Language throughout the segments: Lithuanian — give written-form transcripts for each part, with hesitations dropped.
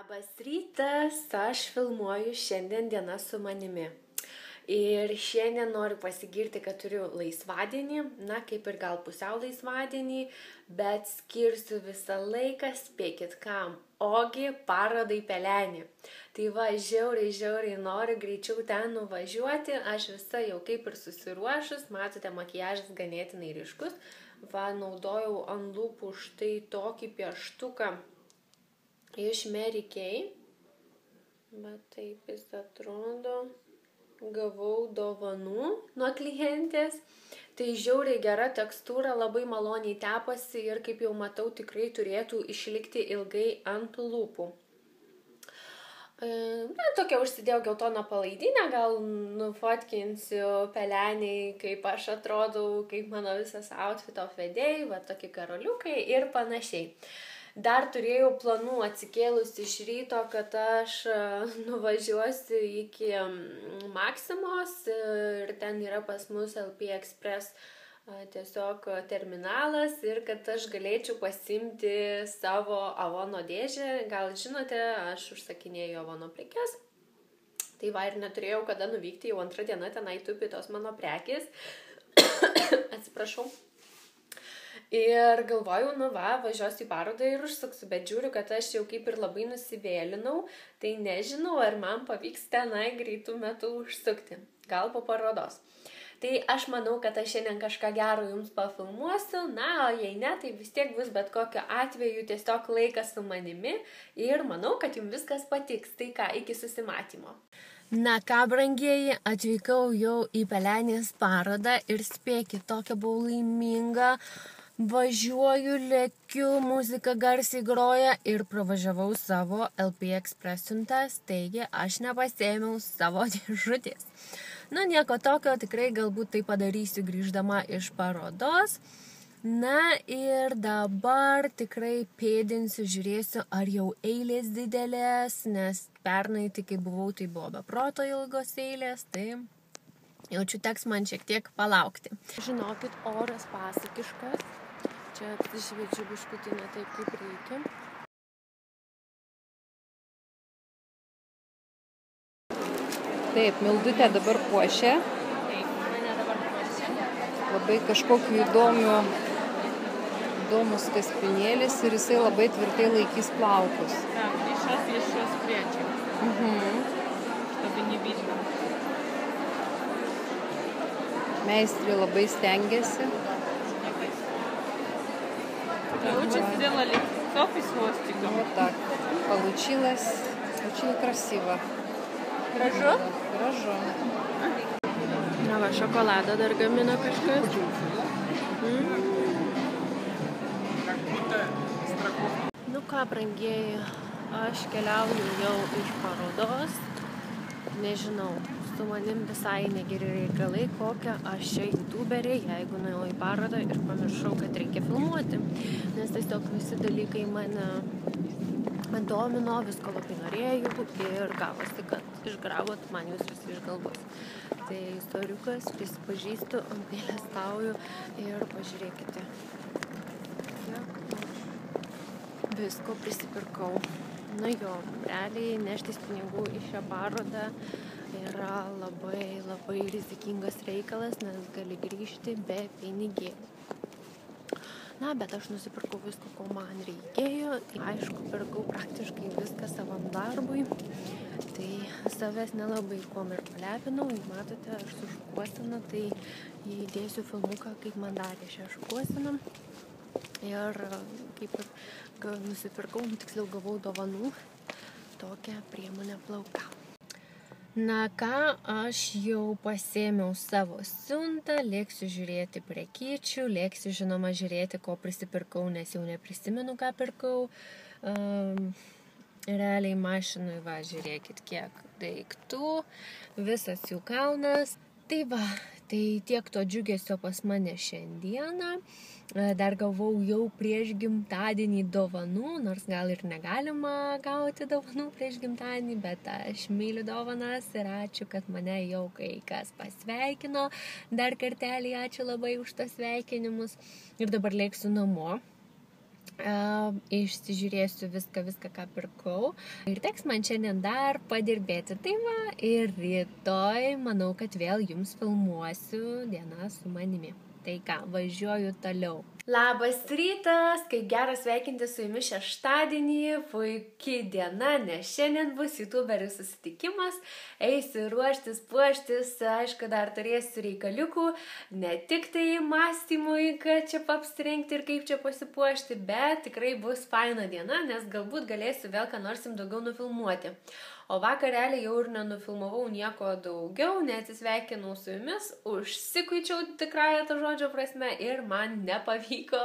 Labas rytas, aš filmuoju šiandien diena su manimi. Ir šiandien noriu pasigirti, kad turiu laisvadienį, kaip ir gal pusiau laisvadienį, bet skirsiu visą laiką, spėkit kam, ogi parodai Pelenė. Tai va, žiauriai noriu greičiau ten nuvažiuoti, aš visa jau kaip ir susiruošus, matote, makiažas ganėtinai ryškus. Va, naudojau ant lūpų štai tokį pieštuką iš Mary Kay, bet taip jis atrodo, gavau dovanų nuo klientės, tai žiauriai gera tekstūra, labai maloniai tepasi ir kaip jau matau tikrai turėtų išlikti ilgai ant lūpų. Tokia užsidėjau geltoną palaidinę, gal nufotkinsiu Peleniai, kaip aš atrodau, kaip mano visas outfito vedėjai, va tokie karoliukai ir panašiai. Dar turėjau planų atsikėlus iš ryto, kad aš nuvažiuosiu iki Maksimos ir ten yra pas mus LP Express tiesiog terminalas ir kad aš galėčiau pasiimti savo Avono dėžę. Gal žinote, aš užsakinėjau Avono prekes. Tai va ir neturėjau kada nuvykti, jau antrą dieną tenai tupi tos mano prekės. Atsiprašau. Ir galvojau, važiuosiu į parodą ir užsuksiu, bet žiūriu, kad aš jau kaip ir labai nusivėlinau, tai nežinau, ar man pavyks tenai greitų metų užsukti, gal po parodos. Tai aš manau, kad aš šiandien kažką gero jums pafilmuosiu, o jei ne, tai vis tiek bus bet kokiu atveju tiesiog laikas su manimi ir manau, kad jums viskas patiks. Tai ką, iki susimatymo. Ką, brangieji, atvykau jau į Pelenės parodą ir spėkit, tokia buvau laiminga. Važiuoju, lėkiu, muzika garsiai groja ir pravažiavau savo LP Express siuntas, taigi aš nepasiėmiau savo dėžutės. Nieko tokio, tikrai galbūt tai padarysiu grįždama iš parodos. Ir dabar tikrai pėdinsiu, žiūrėsiu, ar jau eilės didelės, nes pernai, kai buvau, tai buvo be proto ilgos eilės, tai jaučiu teks man šiek tiek palaukti. Žinokit, oras pasakiškas. Čia apsišviečiu biškutinę taip, kaip reikia. Taip, Mildutė dabar puošia. Taip, mane dabar puošia. Labai kažkokiu įdomus kaspinėlis ir jisai labai tvirtai laikys plaukus. Так, и сейчас еще спрячем, чтобы не видно. Meistrė labai stengiasi. Лучше сделали софи с хвостиком. Вот так. Получилось очень красиво. Gražu? Gražu. Va, šokoladą dar gamina kažkas. Ką, brangieji, aš keliauju jau iš parodos. Nežinau, su manim visai negeri reikalai, kokią aš čia youtuberė, jeigu nuėjau į parodą ir pamiršau, kad reikia filmuoti. Nes tiesiog visi dalykai mane domino, visko labai norėjau ir gavosi, kad išgravot man jūs visi iš galvos. Tai istoriukas, prisipažįstu, apgailestauju ir pažiūrėkite. Visko prisipirkau. Realiai neštis pinigų į šią parodą yra labai rizikingas reikalas, nes gali grįžti be pinigėlių. Bet aš nusipirkau visko, ko man reikėjo. Aišku, pirkau praktiškai viską savam darbui. Tai savęs nelabai kuom ir palepinau. Matote, aš su šukuosena, tai įdėsiu filmuką, kaip man darė šią šukuoseną. Ir kaip ir nusipirkau, tiksliau gavau dovanų tokią priemonę plaukam. Ką, aš jau pasėmiau savo siuntą, lėksiu žiūrėti prekyčių, lėksiu žinoma žiūrėti, ko prisipirkau, nes jau neprisimenu, ką pirkau. Realiai mašinui, žiūrėkit, kiek daiktų, visas jų kalnas. Tai tiek to džiugesio pas mane šiandieną. Dar gavau jau prieš gimtadienį dovanų, nors gal ir negalima gauti dovanų prieš gimtadienį, bet aš myliu dovanas ir ačiū, kad mane jau kai kas pasveikino. Dar kartelį ačiū labai už tos sveikinimus. Ir dabar lėksiu namo. Išsižiūrėsiu viską, ką pirkau. Ir teks man šiandien dar padirbėti. Tai va, ir rytoj manau, kad vėl jums filmuosiu dieną su manimi. Tai ką, važiuoju toliau. Labas rytas, kaip gera sveikinti su jumis šeštadienį, puikiai diena, nes šiandien bus youtuberių susitikimas, eisiu ruoštis, puoštis, aišku, dar turėsiu reikaliukų, ne tik tai mąstymui, kad čia apsirengti ir kaip čia pasipuošti, bet tikrai bus faina diena, nes galbūt galėsiu vėl ką nors jums daugiau nufilmuoti. O vakar realiai jau ir nenufilmavau nieko daugiau, neatsisveikinau su jumis, užsikuičiau tikrąją to žodžio prasme ir man nepavyko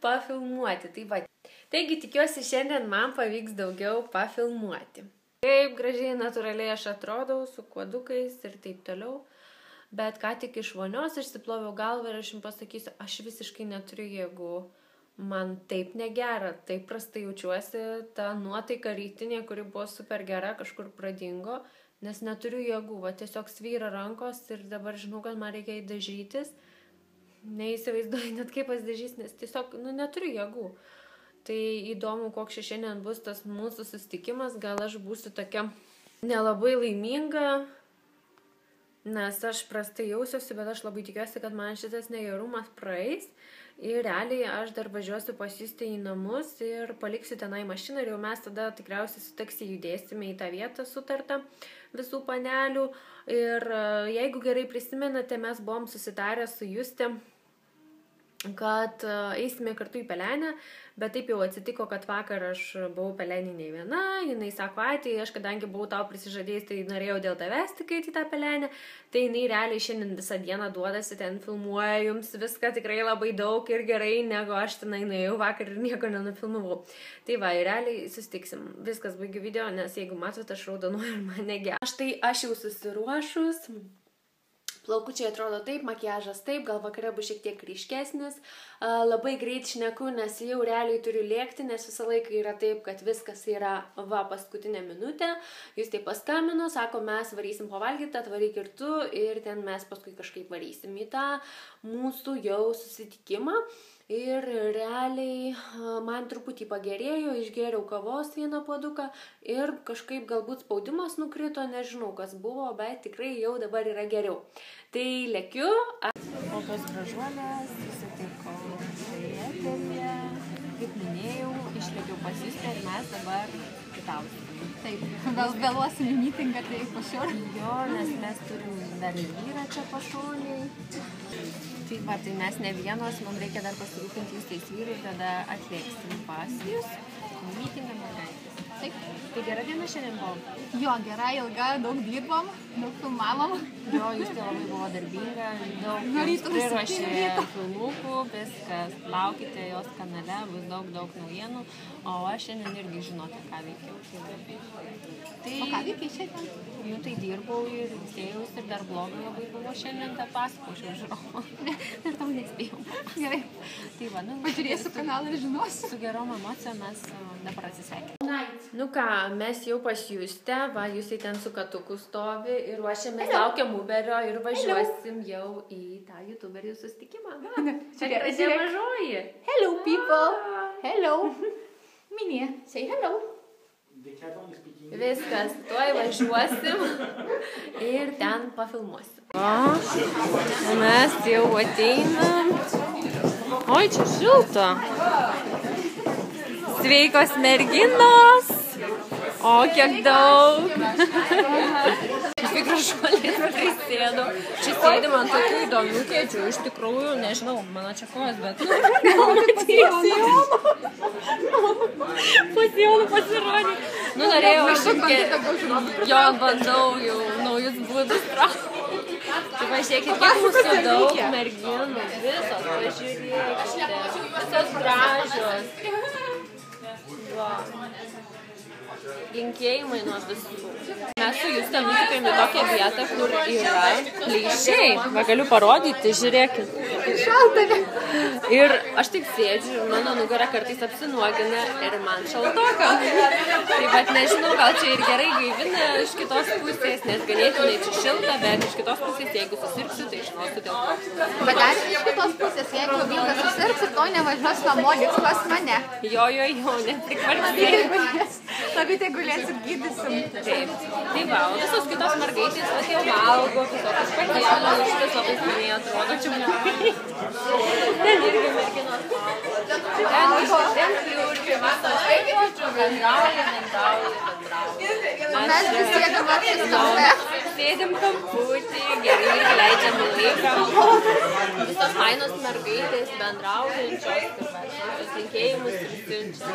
pafilmuoti. Taigi tikiuosi šiandien man pavyks daugiau pafilmuoti. Kaip gražiai natūraliai aš atrodau su kuodukais ir taip toliau, bet ką tik iš vonios išsiploviau galvą ir aš jums pasakysiu, aš visiškai neturiu jėgų. Man taip negera, taip prastai jaučiuosi, ta nuotaika rytinė, kuri buvo super gera, kažkur pradingo, nes neturiu jėgų, tiesiog svyra rankos ir dabar žinau, kad man reikia įdažytis, neįsivaizduoju net kaip pasidažys, nes tiesiog, neturiu jėgų. Tai įdomu, koks šiandien bus tas mūsų susitikimas, gal aš būsiu tokia nelabai laiminga, nes aš prastai jausiuosi, bet aš labai tikiuosi, kad man šitas negerumas praeis. Ir realiai aš dar važiuosiu pas jūs į namus ir paliksiu tenai mašiną ir jau mes tada tikriausiai su taksi judėsime į tą vietą sutartą visų panelių. Ir jeigu gerai prisimenate, mes buvom susitarę su Juste, kad eisime kartu į Pelenę, bet taip jau atsitiko, kad vakar aš buvau Pelenį nei viena, jinai sako, tai aš kadangi buvau tau prisižadėjus, tai norėjau dėl tavęs tik eiti į tą Pelenę, tai jinai realiai šiandien visą dieną duodasi, ten filmuoja jums viską tikrai labai daug ir gerai, negu aš tenai nuėjau vakar ir nieko nenufilmavau. Tai va, ir realiai susitiksim. Viskas, baigiu video, nes jeigu matot, aš raudonuoju ir man negera. Aš jau susiruošus. Plaukučiai atrodo taip, makiažas taip, gal vakare bus šiek tiek ryškesnis. Labai greit šneku, nes jau realiai turiu lėkti, nes visą laiką yra taip, kad viskas yra paskutinė minutė. Jūs taip paskambino, sako, mes varysim pavalgyti, atvaryk ir tu, ir ten mes paskui kažkaip varysim į tą mūsų jau susitikimą. Ir realiai man truputį pagerėjo, išgėriau kavos vieną puoduką ir kažkaip galbūt spaudimas nukrito, nežinau kas buvo, bet tikrai jau dabar yra geriau. Tai lėkiu. Kokios gražuolės, susitikau eteryje, kaip minėjau, išlėkiau pas jūs ir mes dabar kitausim. Taip, vėluosim į mitingą, tai pašiur. Jo, nes mes turim dar ir vyrą čia pašoniai. Tai va, tai mes ne vienos, mums reikia dar pasirūpinti jūs tais vyrus, tada atlėksim pas jūs. Mitingą mergaitės. Taip. Tai gera diena šiandien buvo? Jo, gera, ilga, daug dirbom, daug filmavom. Jo, jūs tai labai buvo darbinga, daug priruošė filmukų, viskas. Laukite jos kanale, bus daug naujienų. O aš šiandien irgi žinote, ką veikiau. O ką veikiai šiandien? Nu, tai dirbau ir sėjus ir dar blogai labai buvo šiandien tą pasakočiau žiūrovą. Ir tau nespėjau. Gerai. Tai va, pažiūrėsiu kanalą ir žinosiu. Su gerom emocijom mes dabar atsisveikiname. Nu ką, mes jau pas Justę, va, Justė ten su katuku stovi ir ruošiamės, laukiam Uberio ir važiuosim jau į tą youtuberių susitikimą. Čia gražiai mažoji. Hello people. Hello. Minė, say hello. Viskas, tuoj važiuosim ir ten pafilmuosim. O, mes jau ateinam. Oi, čia šilta. Sveikos merginos. O, kiek daug. Štai gražuolės prisėdo. Čia sėdim ant tokių įdomių kėdžių. Iš tikrųjų, nežinau, mano čia kojas, bet... Pasijonų pasirodė. Nu, norėjau iššūkė. Jo, bandau jau naujus būdus traukti. Tai pažiūrėkit, kiek mūsų daug merginų. Visos, pažiūrėkite. Visos gražios. Linkėjimai nuo visų. Mes su Juste nutikėm į tokią vietą, kur yra plyšiai. Va, galiu parodyti, žiūrėkit. Šalta. Ir aš tik sėdžiu ir mano nugara kartais apsinuogina ir man šaltoka. Tai bet nežinau, gal čia ir gerai gaivina iš kitos pusės, nes ganėtinai čia šilta, bet iš kitos pusės, jeigu susirgsiu, tai žinosiu dėl ko. Bet dar iš kitos pusės, jeigu Milda susirgs ir to nevažiuos namo, liks pas mane. Jo, neprikvartėjai. Tavytė gulėsit, gydysim. Taip. Tai va, o visos kitos mergaitės vat jau valgo, visokius patiekalus, šitas labai skaniai atrodo, čia man. Ten irgi merginos valgo. Ten pliurkė, visos. Taip, žodžiu, bendrauja. Mes visi sėdam akis kampe. Sėdėm kamputį, gerai leidžiam laiką. Visos fainos mergaitės bendraujančios, visos linkėjimus prisiunčia.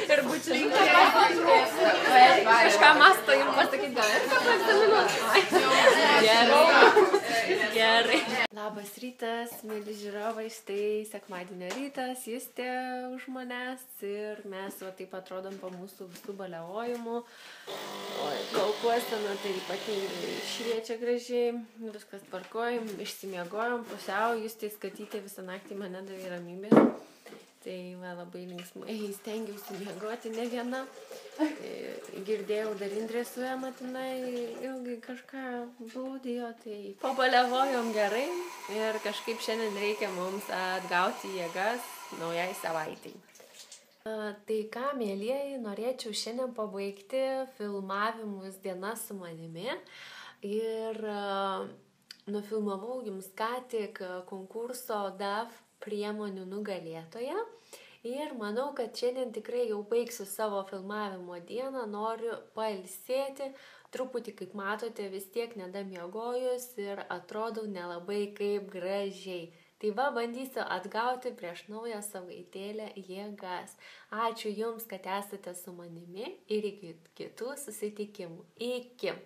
Ir bučinuką kažką mąsto jums pasakyti, gal ir ką egzaminuos. Gerai. Labas rytas, mėly žiūrovai, štai sekmadienio rytas, Justė už manęs ir mes va taip atrodom po mūsų visų baliavojimų. Kaukuosena tai ypatingai šviečia gražiai, viskas tvarkojom, išsimiegojom, pusiau, Justė skatytė visą naktį mane davė ramybės. Tai va, labai linksmai stengiausi miegoti ne viena. Girdėjau dar Indrė su Ematinai ilgai kažką blūdijo, tai pabaliavojom gerai ir kažkaip šiandien reikia mums atgauti jėgas naujai savaitai. Tai ką, mielieji, norėčiau šiandien pabaigti filmavimus dienas su manimi ir nufilmavau jums ką tik konkurso DAF priemonių nugalėtoją. Ir manau, kad šiandien tikrai jau baigsiu savo filmavimo dieną, noriu pailsėti, truputį, kaip matote, vis tiek nedamiegojus ir atrodau nelabai kaip gražiai. Tai va, bandysiu atgauti prieš naują savaitėlę jėgas. Ačiū Jums, kad esate su manimi ir iki kitų susitikimų. Iki!